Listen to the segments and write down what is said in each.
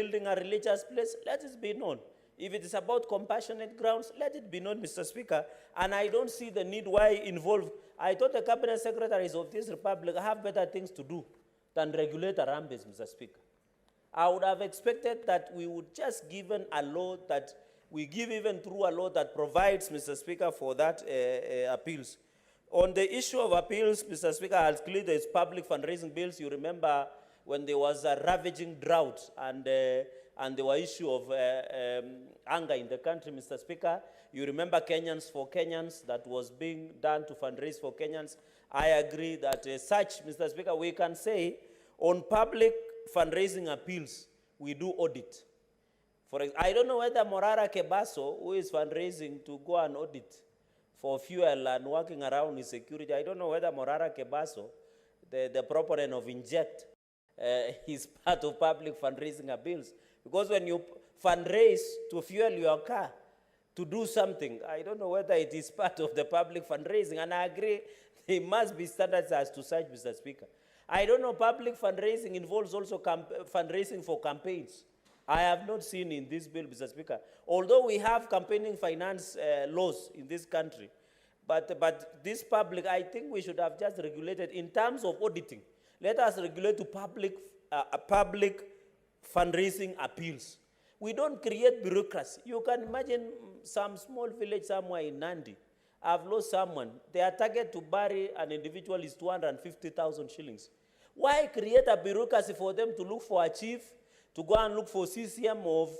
building a religious place, let it be known. If it is about compassionate grounds, let it be known, Mr. Speaker. And I don't see the need why involve. I thought the cabinet secretaries of this republic have better things to do than regulate a rampage, Mr. Speaker. I would have expected that we would just given a law that we give even through a law that provides, Mr. Speaker, for that appeals. On the issue of appeals, Mr. Speaker, as clear there's public fundraising bills. You remember when there was a ravaging drought and there were issue of anger in the country, Mr. Speaker. You remember Kenyans for Kenyans that was being done to fundraise for Kenyans. I agree that such, Mr. Speaker, we can say on public fundraising appeals, we do audit. I don't know whether Morara Kebaso, who is fundraising to go and audit for fuel and working around his security, I don't know whether Morara Kebaso, the proponent of inject, is part of public fundraising appeals. Because when you fundraise to fuel your car, to do something, I don't know whether it is part of the public fundraising. And I agree, there must be standards as to such, Mr. Speaker. I don't know, public fundraising involves also fundraising for campaigns. I have not seen in this bill, Mr. Speaker. Although we have campaigning finance laws in this country, but this public, I think we should have just regulated in terms of auditing. Let us regulate to public fundraising appeals. We don't create bureaucracy. You can imagine some small village somewhere in Nandi. I've lost someone. Their target to bury an individual is 250,000 shillings. Why create a bureaucracy for them to look for a chief, to go and look for CCM of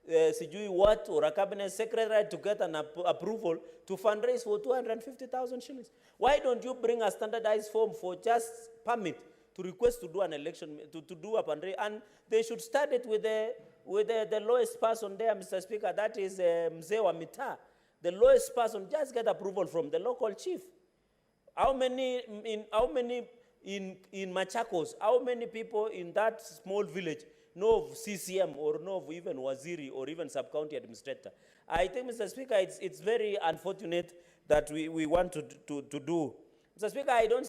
Sijui what, or a cabinet secretary to get an approval to fundraise for 250,000 shillings? Why don't you bring a standardized form for just permit to request to do an election, to do a fundraiser? And they should start it with the lowest person there, Mr. Speaker, that is Mzee wa Mitaa. The lowest person, just get approval from the local chief. How many in Machakos, how many people in that small village know of CCM or know of even Waziri or even sub-county administrator? I think, Mr. Speaker, it's very unfortunate that we want to do. Mr. Speaker, I don't